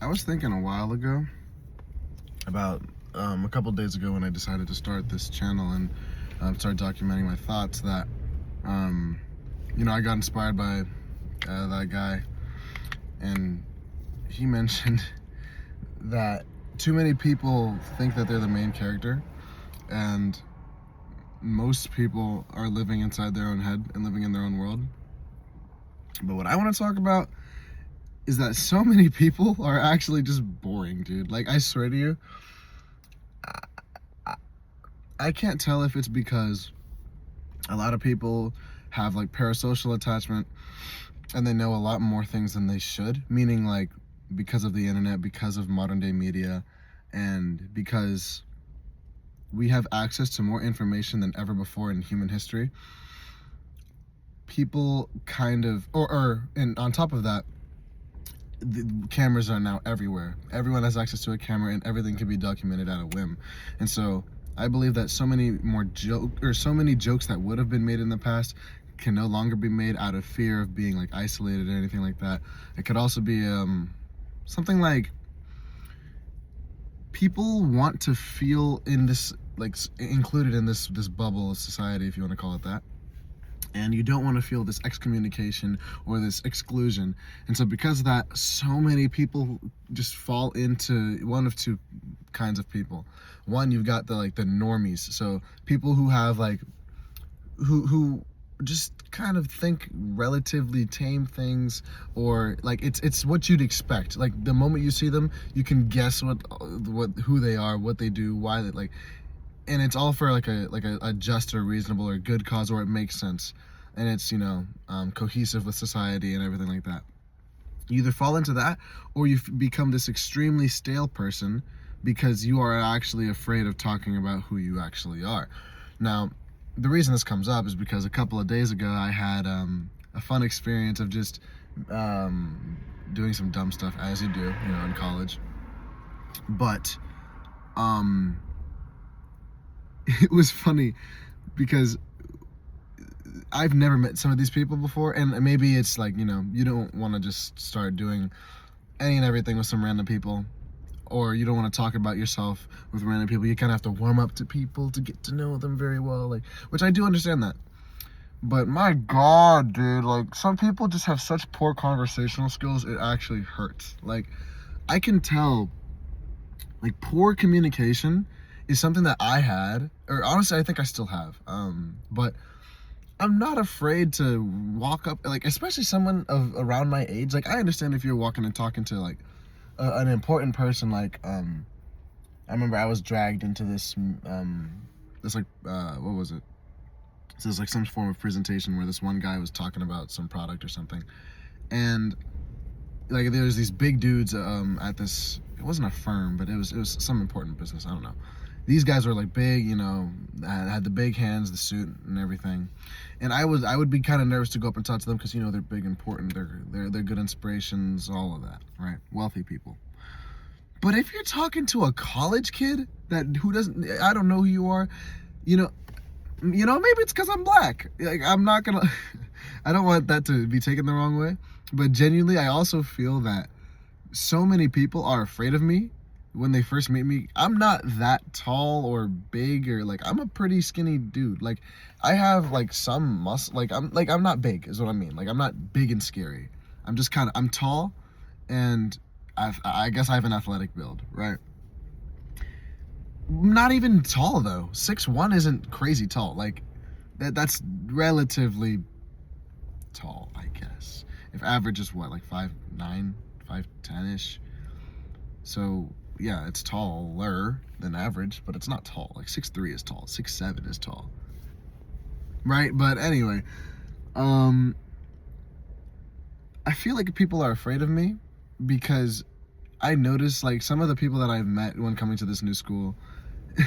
I was thinking a while ago about a couple days ago when I decided to start this channel and start documenting my thoughts that um, I got inspired by that guy, and he mentioned that too many people think that they're the main character, and most people are living inside their own head and living in their own world. But what I want to talk about is that so many people are actually just boring, dude. Like, I swear to you, I can't tell if it's because a lot of people have like parasocial attachment and they know a lot more things than they should, meaning like because of the internet, because of modern day media, and because we have access to more information than ever before in human history. People kind of, and on top of that, the cameras are now everywhere. Everyone has access to a camera, and everything can be documented at a whim. And so, I believe that so many jokes that would have been made in the past can no longer be made out of fear of being like isolated or anything like that. It could also be something like people want to feel in this, like, included in this bubble of society, if you want to call it that, and you don't want to feel this excommunication or this exclusion. And so because of that, so many people just fall into one of two kinds of people. One, you've got the normies, so people who have like who just kind of think relatively tame things, or like it's what you'd expect. Like, the moment you see them, you can guess what who they are, what they do, why they like, and it's all for like a just or reasonable or good cause, or it makes sense, and it's cohesive with society and everything like that. You either fall into that, or you become this extremely stale person because you are actually afraid of talking about who you actually are. Now, the reason this comes up is because a couple of days ago I had a fun experience of just doing some dumb stuff, as you do, in college. But it was funny because I've never met some of these people before, and maybe it's like, you don't want to just start doing any and everything with some random people, or you don't want to talk about yourself with random people. You kind of have to warm up to people to get to know them very well, like, which I do understand that. But my God, dude, like, some people just have such poor conversational skills, it actually hurts. Like, I can tell, like, poor communication is something that I had, or honestly, I think I still have. But I'm not afraid to walk up, like, especially someone of around my age. Like, I understand if you're walking and talking to like an important person. Like, I remember I was dragged into this like what was it? So it's like some form of presentation where this one guy was talking about some product or something, and like there was these big dudes at this. It wasn't a firm, but it was some important business. I don't know. These guys were like big, had the big hands, the suit, and everything. And I would be kind of nervous to go up and talk to them because they're big, important, they're good inspirations, all of that, right? Wealthy people. But if you're talking to a college kid who doesn't, I don't know who you are, you know, maybe it's because I'm black. Like, I'm not gonna, I don't want that to be taken the wrong way. But genuinely, I also feel that so many people are afraid of me when they first meet me. I'm not that tall or big, or like, I'm a pretty skinny dude. Like, I have like some muscle. I'm not big, is what I mean. Like, I'm not big and scary. I'm tall, and I guess I have an athletic build, right? Not even tall though. 6'1" isn't crazy tall. Like, that's relatively tall, I guess. If average is what, like 5'9", 5'10" ish. So yeah, it's taller than average, but it's not tall. Like 6'3" is tall, 6'7" is tall, right? But anyway, I feel like people are afraid of me because I notice, like, some of the people that I've met when coming to this new school,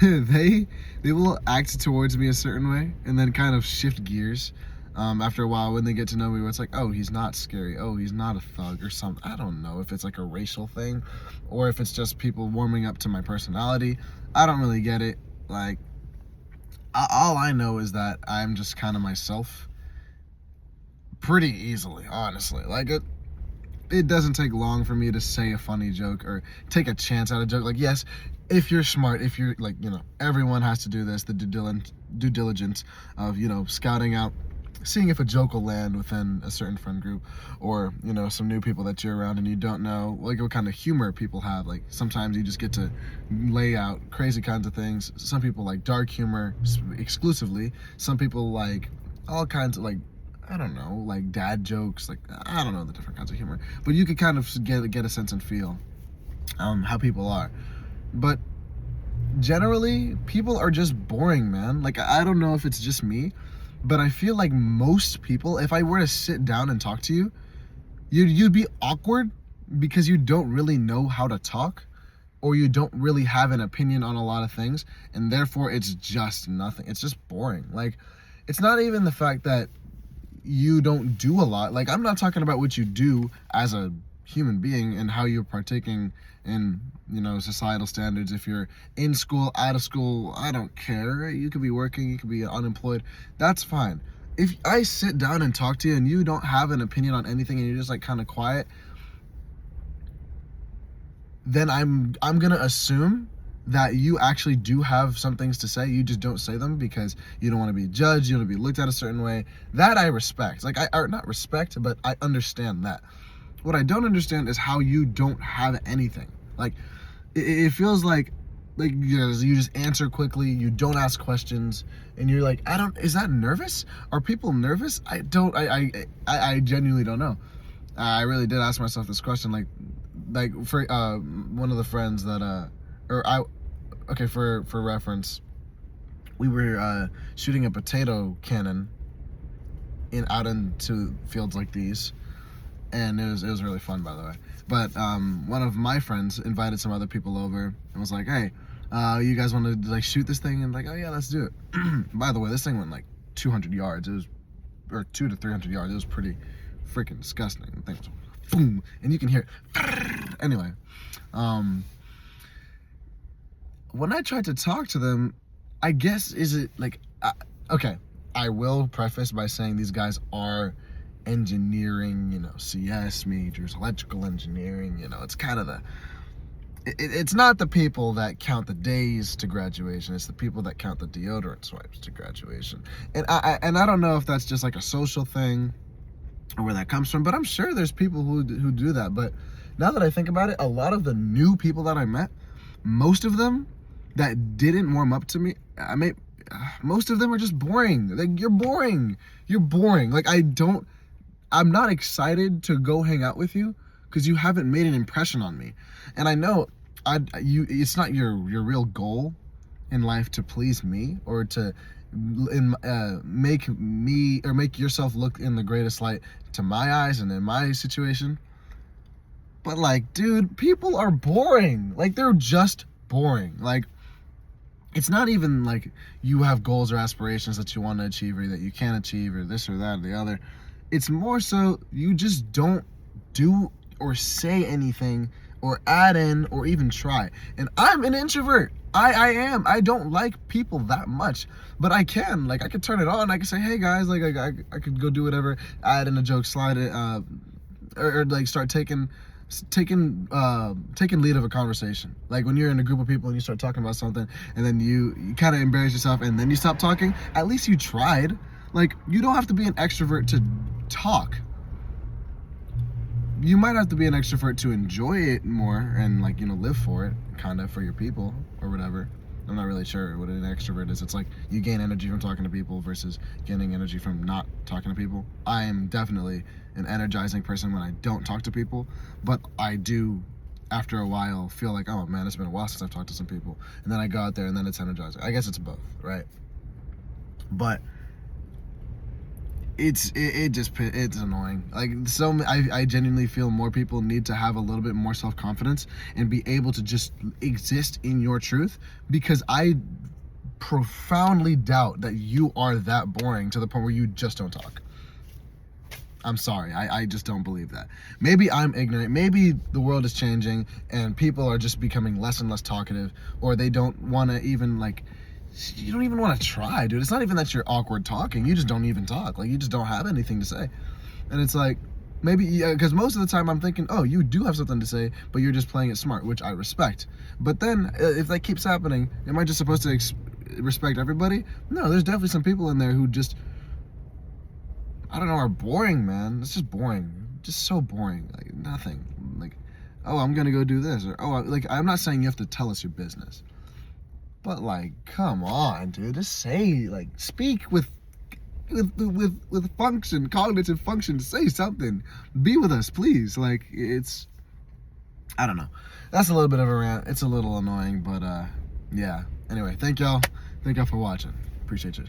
they will act towards me a certain way and then kind of shift gears after a while when they get to know me, where it's like, oh, he's not scary, oh, he's not a thug or something. I don't know if it's like a racial thing or if it's just people warming up to my personality. I don't really get it. Like, all I know is that I'm just kind of myself pretty easily, honestly. Like, it doesn't take long for me to say a funny joke or take a chance at a joke. Like, yes, if you're smart, if you're like, everyone has to do this, the due diligence of, scouting out, seeing if a joke will land within a certain friend group, or, some new people that you're around and you don't know, like, what kind of humor people have. Like, sometimes you just get to lay out crazy kinds of things. Some people like dark humor exclusively. Some people like all kinds of, like, I don't know, like dad jokes, like, I don't know the different kinds of humor, but you could kind of get a sense and feel how people are. But generally, people are just boring, man. Like, I don't know if it's just me, but I feel like most people, if I were to sit down and talk to you, you'd be awkward because you don't really know how to talk, or you don't really have an opinion on a lot of things, and therefore it's just nothing. It's just boring. Like, it's not even the fact that you don't do a lot. Like, I'm not talking about what you do as a human being and how you're partaking in, societal standards. If you're in school, out of school, I don't care. You could be working, you could be unemployed. That's fine. If I sit down and talk to you and you don't have an opinion on anything and you're just like kind of quiet, then I'm gonna assume that you actually do have some things to say. You just don't say them because you don't want to be judged, you don't want to be looked at a certain way. That I respect. Like, or not respect, but I understand that. What I don't understand is how you don't have anything. Like, it feels like you just answer quickly, you don't ask questions, and you're like, is that nervous? Are people nervous? I genuinely don't know. I really did ask myself this question, like for one of the friends that for reference, we were shooting a potato cannon out into fields like these, and it was really fun, by the way. But one of my friends invited some other people over and was like, hey, you guys want to like shoot this thing? And like, oh yeah, let's do it. By the way, this thing went like 200 yards. It was, or 200 to 300 yards. It was pretty freaking disgusting. The thing was boom, and you can hear it. Anyway, when I tried to talk to them, I guess, is it like, okay, I will preface by saying these guys are engineering, CS majors, electrical engineering, it's kind of it's not the people that count the days to graduation, it's the people that count the deodorant swipes to graduation. And I don't know if that's just like a social thing or where that comes from, but I'm sure there's people who do that. But now that I think about it, a lot of the new people that I met, most of them that didn't warm up to me, most of them are just boring. Like, you're boring. Like, I'm not excited to go hang out with you because you haven't made an impression on me. And I know it's not your real goal in life to please me or to make me or make yourself look in the greatest light to my eyes and in my situation. But like, dude, people are boring. Like, they're just boring. Like, it's not even like you have goals or aspirations that you want to achieve or that you can't achieve or this or that or the other. It's more so you just don't do or say anything or add in or even try. And I'm an introvert. I am. I don't like people that much, but I can. Like, I could turn it on. I can say, hey guys, like I could go do whatever, add in a joke, slide it, or like start taking lead of a conversation. Like, when you're in a group of people and you start talking about something and then you kind of embarrass yourself and then you stop talking, at least you tried. Like, you don't have to be an extrovert to talk. You might have to be an extrovert to enjoy it more and, like, live for it, kind of, for your people or whatever. I'm not really sure what an extrovert is. It's like you gain energy from talking to people versus gaining energy from not talking to people. I am definitely an energizing person when I don't talk to people, but I do, after a while, feel like, oh man, it's been a while since I've talked to some people. And then I go out there and then it's energizing. I guess it's both, right? But it's annoying. Like, I genuinely feel more people need to have a little bit more self-confidence and be able to just exist in your truth, because I profoundly doubt that you are that boring to the point where you just don't talk. I'm sorry, I just don't believe that. Maybe I'm ignorant, maybe the world is changing and people are just becoming less and less talkative, or they don't want to even, like, you don't even want to try, dude. It's not even that you're awkward talking. You just don't even talk. Like, you just don't have anything to say. And it's like, Maybe because most of the time I'm thinking, oh, you do have something to say, but you're just playing it smart, which I respect. But then if that keeps happening, am I just supposed to respect everybody? No, there's definitely some people in there who just, I don't know, are boring, man. It's just boring, just so boring. Like nothing. Like, oh, I'm gonna go do this, or oh, like I'm not saying you have to tell us your business, but like, come on, dude, just say, like, speak with function, cognitive function. Say something. Be with us, please. Like, it's, I don't know. That's a little bit of a rant. It's a little annoying, but yeah. Anyway, thank y'all for watching. Appreciate you.